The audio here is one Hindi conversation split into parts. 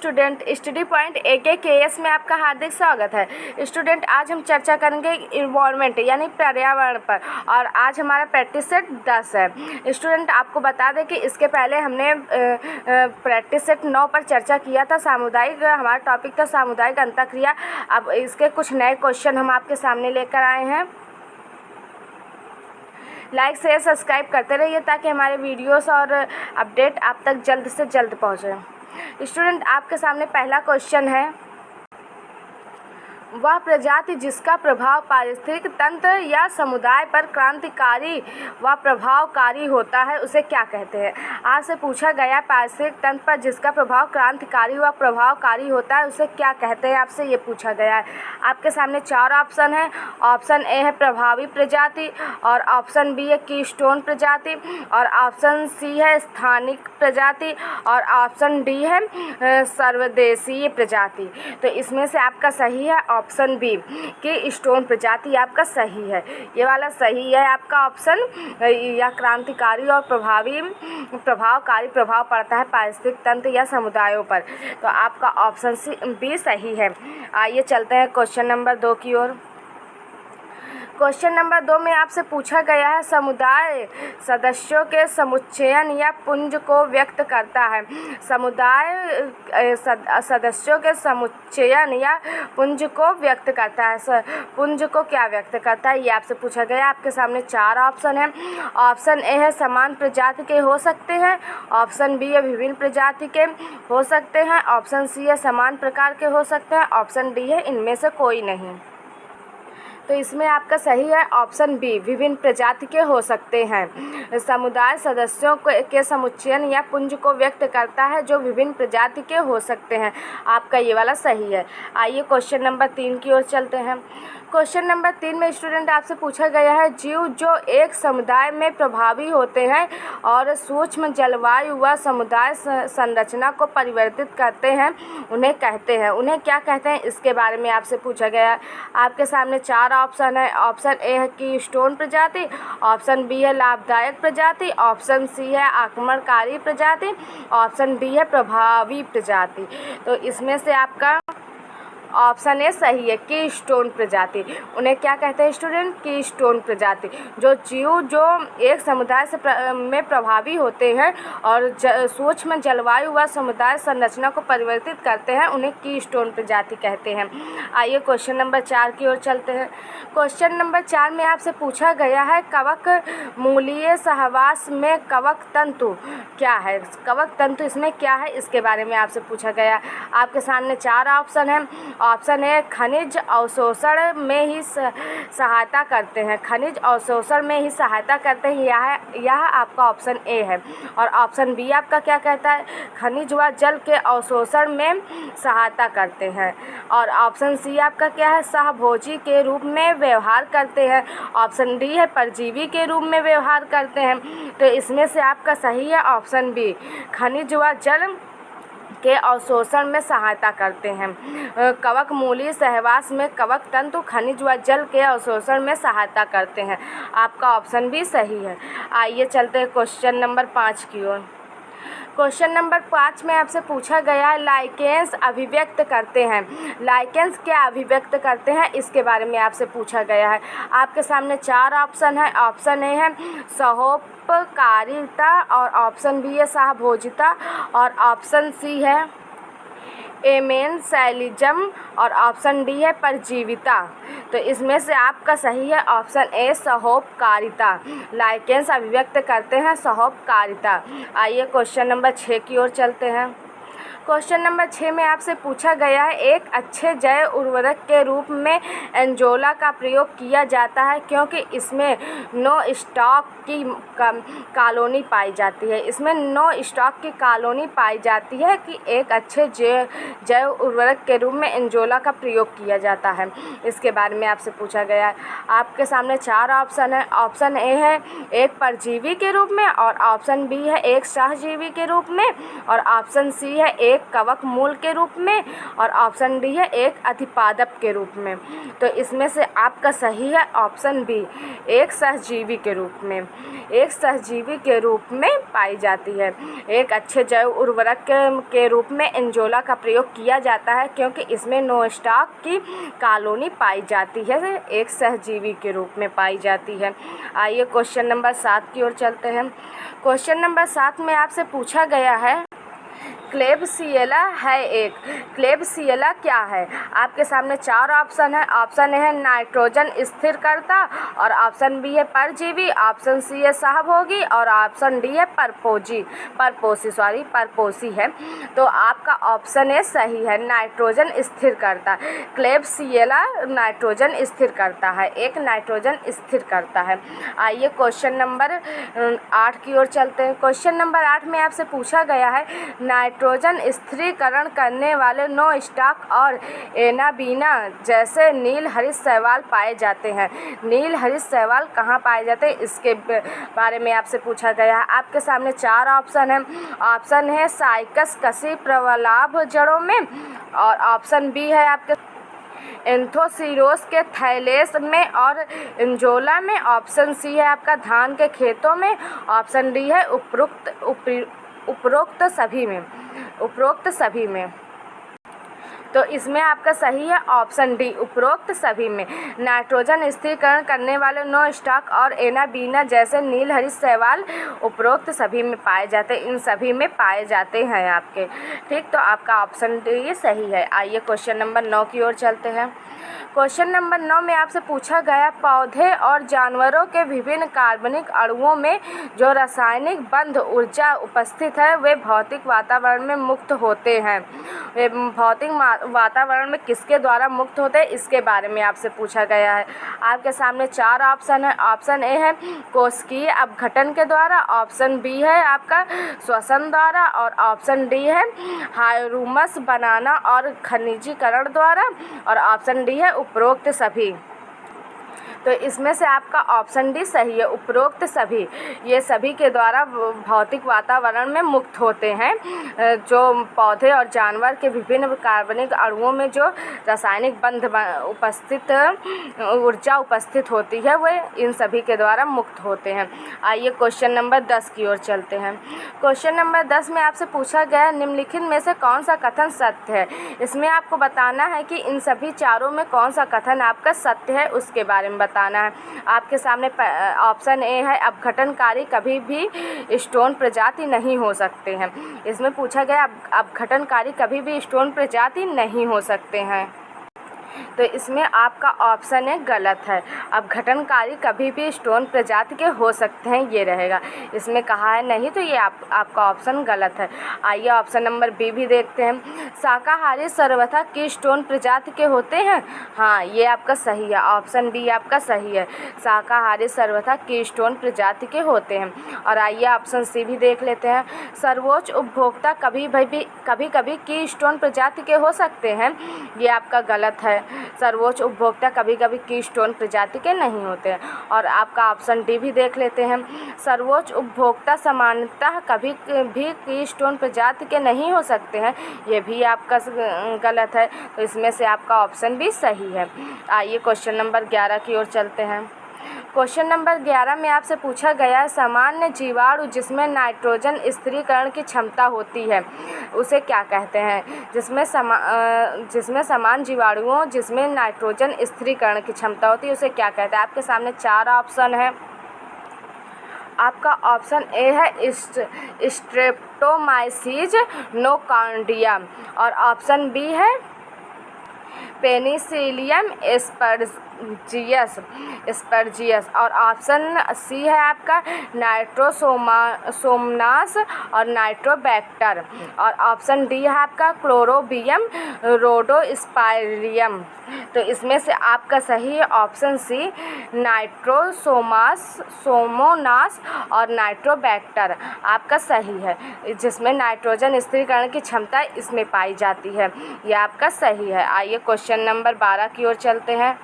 स्टूडेंट, स्टडी पॉइंट AKKS में आपका हार्दिक स्वागत है। स्टूडेंट, आज हम चर्चा करेंगे इन्वायरमेंट यानी पर्यावरण पर, और आज हमारा प्रैक्टिस सेट 10 है। स्टूडेंट, आपको बता दें कि इसके पहले हमने प्रैक्टिस सेट 9 पर चर्चा किया था। सामुदायिक हमारा टॉपिक था सामुदायिक अंतःक्रिया। अब इसके कुछ नए क्वेश्चन हम आपके सामने लेकर आए हैं। लाइक शेयर सब्सक्राइब करते रहिए ताकि हमारे वीडियोस और अपडेट आप तक जल्द से जल्द पहुँचे। स्टूडेंट, आपके सामने पहला क्वेश्चन है, वह प्रजाति जिसका प्रभाव पारिस्थितिक तंत्र या समुदाय पर क्रांतिकारी व प्रभावकारी होता है उसे क्या कहते हैं। आपसे पूछा गया पारिस्थितिक तंत्र पर जिसका प्रभाव क्रांतिकारी व प्रभावकारी होता है उसे क्या कहते हैं, आपसे ये पूछा गया है। आपके सामने 4 ऑप्शन है। ऑप्शन ए है प्रभावी प्रजाति, और ऑप्शन बी है कीस्टोन प्रजाति, और ऑप्शन सी है स्थानिक प्रजाति, और ऑप्शन डी है सर्वदेशीय प्रजाति। तो इसमें से आपका सही है ऑप्शन बी कि स्टोन प्रजाति आपका सही है। ये वाला सही है आपका ऑप्शन। या क्रांतिकारी और प्रभावकारी प्रभाव पड़ता है पारिस्थितिक तंत्र या समुदायों पर, तो आपका ऑप्शन बी सही है। आइए चलते हैं क्वेश्चन नंबर 2 की ओर। क्वेश्चन नंबर 2 में आपसे पूछा गया है, समुदाय सदस्यों के समुच्चयन या पुंज को व्यक्त करता है। समुदाय सदस्यों के समुच्चयन या पुंज को व्यक्त करता है। पुंज को क्या व्यक्त करता है, ये आपसे पूछा गया। आपके सामने 4 ऑप्शन है। ऑप्शन ए है समान प्रजाति के हो सकते हैं, ऑप्शन बी है विभिन्न प्रजाति के हो सकते हैं, ऑप्शन सी है समान प्रकार के हो सकते हैं, ऑप्शन डी है इनमें से कोई नहीं। तो इसमें आपका सही है ऑप्शन बी, विभिन्न प्रजाति के हो सकते हैं। समुदाय सदस्यों के समुच्चयन या पुंज को व्यक्त करता है जो विभिन्न प्रजाति के हो सकते हैं। आपका ये वाला सही है। आइए क्वेश्चन नंबर 3 की ओर चलते हैं। क्वेश्चन नंबर 3 में स्टूडेंट आपसे पूछा गया है, जीव जो एक समुदाय में प्रभावी होते हैं और सूक्ष्म जलवायु व समुदाय संरचना को परिवर्तित करते हैं उन्हें कहते हैं। उन्हें क्या कहते हैं, इसके बारे में आपसे पूछा गया है। आपके सामने 4 ऑप्शन है। ऑप्शन ए है कीस्टोन प्रजाति, ऑप्शन बी है लाभदायक प्रजाति, ऑप्शन सी है आक्रमणकारी प्रजाति, ऑप्शन डी है प्रभावी प्रजाति। तो इसमें से आपका ऑप्शन ए सही है, कीस्टोन प्रजाति। उन्हें क्या कहते हैं स्टूडेंट, कीस्टोन प्रजाति। जो जीव जो एक समुदाय से में प्रभावी होते हैं और सूक्ष्म जलवायु व समुदाय संरचना को परिवर्तित करते हैं उन्हें कीस्टोन प्रजाति कहते हैं। आइए क्वेश्चन नंबर 4 की ओर चलते हैं। क्वेश्चन नंबर 4 में आपसे पूछा गया है, कवक मूलीय सहवास में कवक तंतु क्या है। कवक तंतु इसमें क्या है, इसके बारे में आपसे पूछा गया। आपके सामने 4 ऑप्शन है। ऑप्शन ए खनिज अवशोषण में ही सहायता करते हैं, खनिज अवशोषण में ही सहायता करते हैं, यह आपका ऑप्शन ए है। और ऑप्शन बी आपका क्या कहता है, खनिज व जल के अवशोषण में सहायता करते हैं। और ऑप्शन सी आपका क्या है, सहभोजी के रूप में व्यवहार करते हैं। ऑप्शन डी है परजीवी के रूप में व्यवहार करते हैं। तो इसमें से आपका सही है ऑप्शन बी, खनिज व जल के अवशोषण में सहायता करते हैं। कवक मूलीय सहवास में कवक तंतु खनिज व जल के अवशोषण में सहायता करते हैं। आपका ऑप्शन भी सही है। आइए चलते हैं क्वेश्चन नंबर 5 की ओर। क्वेश्चन नंबर 5 में आपसे पूछा गया है, लाइकेंस अभिव्यक्त करते हैं। लाइकेंस क्या अभिव्यक्त करते हैं, इसके बारे में आपसे पूछा गया है। आपके सामने 4 ऑप्शन है। ऑप्शन ए है सहोपकारिता, और ऑप्शन बी है सहभोजिता, और ऑप्शन सी है एमेंसाइलिज्म, और ऑप्शन डी है परजीविता। तो इसमें से आपका सही है ऑप्शन ए सहोपकारिता। लाइकेंस अभिव्यक्त करते हैं सहोपकारिता। आइए क्वेश्चन नंबर 6 की ओर चलते हैं। क्वेश्चन नंबर 6 में आपसे पूछा गया है, एक अच्छे जैव उर्वरक के रूप में एंजोला का प्रयोग किया जाता है क्योंकि इसमें नो स्टॉक की कॉलोनी पाई जाती है। इसमें नो स्टॉक की कॉलोनी पाई जाती है कि एक अच्छे जैव उर्वरक के रूप में एंजोला का प्रयोग किया जाता है, इसके बारे में आपसे पूछा गया है। आपके सामने 4 ऑप्शन है। ऑप्शन ए है एक परजीवी के रूप में, और ऑप्शन बी है एक सहजीवी के रूप में, और ऑप्शन सी है एक कवक मूल के रूप में और ऑप्शन डी है एक अधिपादप के रूप में। तो इसमें से आपका सही है ऑप्शन बी, एक सहजीवी के रूप में। एक सहजीवी के रूप में पाई जाती है। एक अच्छे जैव उर्वरक के रूप में एंजोला का प्रयोग किया जाता है क्योंकि इसमें नो स्टॉक की कॉलोनी पाई जाती है, एक सहजीवी के रूप में पाई जाती है। आइए क्वेश्चन नंबर 7 की ओर चलते हैं। क्वेश्चन नंबर 7 में आपसे पूछा गया है क्लेबसिएला है एक। क्लेबसिएला क्या है? आपके सामने 4 ऑप्शन है। ऑप्शन ए है नाइट्रोजन स्थिरकर्ता और ऑप्शन बी है परजीवी, ऑप्शन सी है सहभोगी और ऑप्शन डी है परपोसी है। तो आपका ऑप्शन ए सही है, नाइट्रोजन स्थिरकर्ता। क्लेबसिएला नाइट्रोजन स्थिरकर्ता है, एक नाइट्रोजन स्थिरकर्ता है। आइए क्वेश्चन नंबर 8 की ओर चलते हैं। क्वेश्चन नंबर 8 में आपसे पूछा गया है नाइट्रोजन स्थिरीकरण करने वाले नो स्टॉक और एनाबीना जैसे नील हरित शैवाल पाए जाते हैं। नील हरित शैवाल कहाँ पाए जाते हैं इसके बारे में आपसे पूछा गया है। आपके सामने 4 ऑप्शन है। ऑप्शन है साइकस कसी प्रवलाभ जड़ों में और ऑप्शन बी है आपके एंथोसिरोस के थैलेस में और एंजोला में। ऑप्शन सी है आपका धान के खेतों में। ऑप्शन डी है उपरोक्त सभी में। तो इसमें आपका सही है ऑप्शन डी, उपरोक्त सभी में। नाइट्रोजन स्थिरीकरण करने वाले नो स्टॉक और एनाबीना जैसे नील हरित शैवाल उपरोक्त सभी में पाए जाते हैं, इन सभी में पाए जाते हैं आपके। ठीक, तो आपका ऑप्शन डी सही है। आइए क्वेश्चन नंबर 9 की ओर चलते हैं। क्वेश्चन नंबर 9 में आपसे पूछा गया पौधे और जानवरों के विभिन्न कार्बनिक अणुओं में जो रासायनिक बंध ऊर्जा उपस्थित है वे भौतिक वातावरण में मुक्त होते हैं। वे भौतिक वातावरण में किसके द्वारा मुक्त होते हैं इसके बारे में आपसे पूछा गया है। आपके सामने 4 ऑप्शन है। ऑप्शन ए है कोशिकीय अपघटन के द्वारा, ऑप्शन बी है आपका श्वसन द्वारा और ऑप्शन डी है हाइरूमस बनाना और खनिजीकरण द्वारा और ऑप्शन डी है उपरोक्त सभी। तो इसमें से आपका ऑप्शन डी सही है, उपरोक्त सभी। ये सभी के द्वारा भौतिक वातावरण में मुक्त होते हैं। जो पौधे और जानवर के विभिन्न कार्बनिक अणुओं में जो रासायनिक बंध उपस्थित ऊर्जा उपस्थित होती है वे इन सभी के द्वारा मुक्त होते हैं। आइए क्वेश्चन नंबर 10 की ओर चलते हैं। क्वेश्चन नंबर 10 में आपसे पूछा गया निम्नलिखित में से कौन सा कथन सत्य है। इसमें आपको बताना है कि इन सभी चारों में कौन सा कथन आपका सत्य है उसके बारे में बताना है। आपके सामने ऑप्शन ए है अपघटनकारी कभी भी स्टोन प्रजाति नहीं हो सकते हैं। इसमें पूछा गया अपघटनकारी कभी भी स्टोन प्रजाति नहीं हो सकते हैं। तो इसमें आपका ऑप्शन है गलत है, अपघटनकारी कभी भी स्टोन प्रजाति के हो सकते हैं ये रहेगा। इसमें कहा है नहीं, तो ये आपका ऑप्शन गलत है। आइए ऑप्शन नंबर बी भी देखते हैं। शाकाहारी सर्वथा की स्टोन प्रजाति के होते हैं। हाँ, ये आपका सही है, ऑप्शन बी आपका सही है, शाकाहारी सर्वथा की स्टोन प्रजाति के होते हैं। और आइए ऑप्शन सी भी देख लेते हैं। सर्वोच्च उपभोक्ता कभी कभी की स्टोन प्रजाति के हो सकते हैं, ये आपका गलत है। सर्वोच्च उपभोक्ता कभी कभी कीस्टोन प्रजाति के नहीं होते हैं। और आपका ऑप्शन डी भी देख लेते हैं। सर्वोच्च उपभोक्ता सामान्यतः कभी भी कीस्टोन प्रजाति के नहीं हो सकते हैं, ये भी आपका गलत है। तो इसमें से आपका ऑप्शन भी सही है। आइए क्वेश्चन नंबर 11 की ओर चलते हैं। क्वेश्चन नंबर 11 में आपसे पूछा गया है सामान्य जीवाणु जिसमें नाइट्रोजन स्थिरीकरण की क्षमता होती है उसे क्या कहते हैं। जिसमें समान जीवाणुओं जिसमें नाइट्रोजन स्थिरीकरण की क्षमता होती है उसे क्या कहते हैं। आपके सामने 4 ऑप्शन है। आपका ऑप्शन ए है स्ट्रेप्टोमाइसीज नोकार्डिया और ऑप्शन बी है पेनिसिलियम एस्परजियस और ऑप्शन सी है आपका नाइट्रोसोमनास और नाइट्रोबैक्टर और ऑप्शन डी है आपका क्लोरोबियम रोडोस्पाइरियम। तो इसमें से आपका सही है ऑप्शन सी नाइट्रोसोमोनास और नाइट्रोबैक्टर आपका सही है, जिसमें नाइट्रोजन स्थिरीकरण की क्षमता इसमें पाई जाती है, यह आपका सही है। आइए क्वेश्चन नंबर 12 की ओर चलते हैं।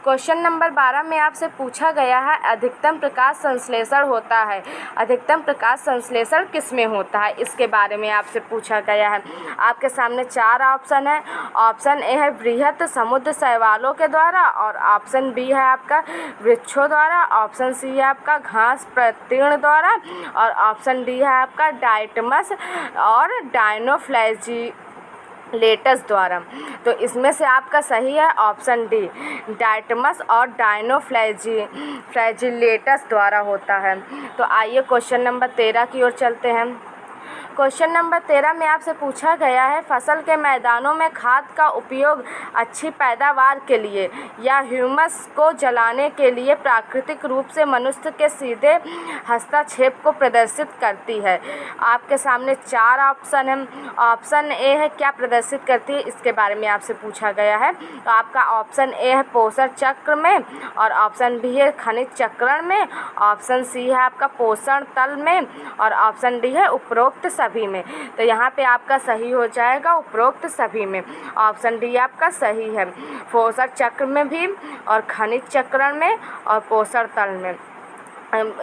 क्वेश्चन नंबर 12 में आपसे पूछा गया है अधिकतम प्रकाश संश्लेषण होता है। अधिकतम प्रकाश संश्लेषण किस में होता है, इसके बारे में आपसे पूछा गया है। आपके सामने 4 ऑप्शन है। ऑप्शन ए है बृहत समुद्र शैवालों के द्वारा, और ऑप्शन बी है आपका वृक्षों द्वारा, ऑप्शन सी है आपका घास प्रतीर्ण द्वारा, और ऑप्शन डी है आपका डायटमस और डायनोफ्लैजिलेटस द्वारा। तो इसमें से आपका सही है ऑप्शन डी, डायटमस और डायनोफ्लैजिलेटस द्वारा होता है। तो आइए क्वेश्चन नंबर 13 की ओर चलते हैं। क्वेश्चन नंबर 13 में आपसे पूछा गया है फसल के मैदानों में खाद का उपयोग अच्छी पैदावार के लिए या ह्यूमस को जलाने के लिए प्राकृतिक रूप से मनुष्य के सीधे हस्तक्षेप को प्रदर्शित करती है। आपके सामने 4 ऑप्शन हैं। ऑप्शन ए है क्या प्रदर्शित करती है, इसके बारे में आपसे पूछा गया है। तो आपका ऑप्शन ए है पोषण चक्र में, और ऑप्शन बी है खनिज चक्रण में, ऑप्शन सी है आपका पोषण तल में, और ऑप्शन डी है उपरोक्त सभी में। तो यहाँ पे आपका सही हो जाएगा उपरोक्त सभी में। ऑप्शन डी आपका सही है, पोषण चक्र में भी और खनिज चक्रण में और पोषण तल में।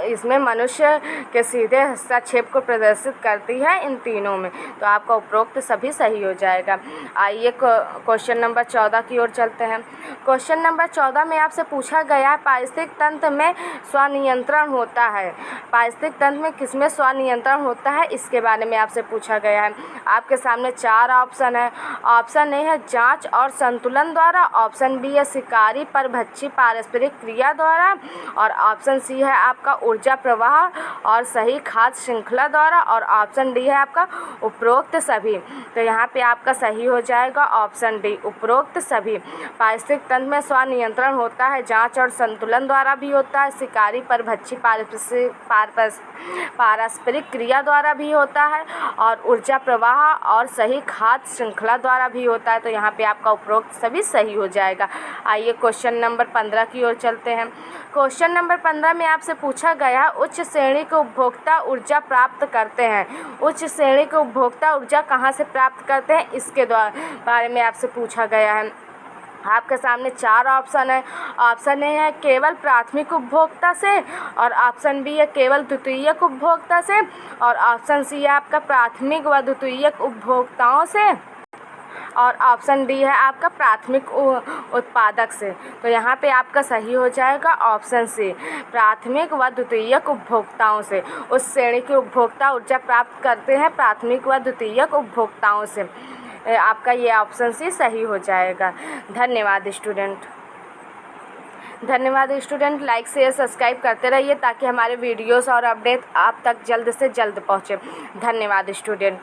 इसमें मनुष्य के सीधे हस्तक्षेप को प्रदर्शित करती है इन तीनों में। तो आपका उपरोक्त सभी सही हो जाएगा। आइए क्वेश्चन नंबर 14 की ओर चलते हैं। क्वेश्चन नंबर 14 में आपसे पूछा गया है पारिस्थितिक तंत्र में स्वनियंत्रण होता है। पारिस्थितिक तंत्र में किसमें स्वनियंत्रण होता है, इसके बारे में आपसे पूछा गया है। आपके सामने 4 ऑप्शन है। ऑप्शन ए है जांच और संतुलन द्वारा, ऑप्शन बी है शिकारी परभक्षी पारस्परिक क्रिया द्वारा, और ऑप्शन सी है आपका ऊर्जा प्रवाह और सही खाद्य श्रृंखला द्वारा, और ऑप्शन डी है आपका उपरोक्त सभी। तो यहाँ पे आपका सही हो जाएगा ऑप्शन डी, उपरोक्त सभी। पारिस्थितिक तंत्र में स्वनियंत्रण होता है, जांच और संतुलन द्वारा भी होता है, शिकारी परभक्षी पारस्परिक क्रिया द्वारा भी होता है, और ऊर्जा प्रवाह और सही खाद्य श्रृंखला द्वारा भी होता है। तो यहाँ पे आपका उपरोक्त सभी सही हो जाएगा। आइए क्वेश्चन नंबर 15 की ओर चलते हैं। क्वेश्चन नंबर 15 में आपसे पूछा गया उच्च श्रेणी के उपभोक्ता ऊर्जा प्राप्त करते हैं। उच्च श्रेणी के उपभोक्ता ऊर्जा कहाँ से प्राप्त करते हैं, इसके बारे में आपसे पूछा गया है। आपके सामने 4 ऑप्शन है। ऑप्शन ए है केवल प्राथमिक उपभोक्ता से, और ऑप्शन बी है केवल द्वितीयक उपभोक्ता से, और ऑप्शन सी है आपका प्राथमिक व द्वितीयक उपभोक्ताओं से, और ऑप्शन डी है आपका प्राथमिक उत्पादक से। तो यहाँ पे आपका सही हो जाएगा ऑप्शन सी, प्राथमिक व द्वितीयक उपभोक्ताओं से। उस श्रेणी के उपभोक्ता ऊर्जा प्राप्त करते हैं प्राथमिक व द्वितीयक उपभोक्ताओं से। आपका ये ऑप्शन सी सही हो जाएगा। धन्यवाद स्टूडेंट। लाइक शेयर सब्सक्राइब करते रहिए ताकि हमारे वीडियोस और अपडेट आप तक जल्द से जल्द पहुँचे। धन्यवाद स्टूडेंट।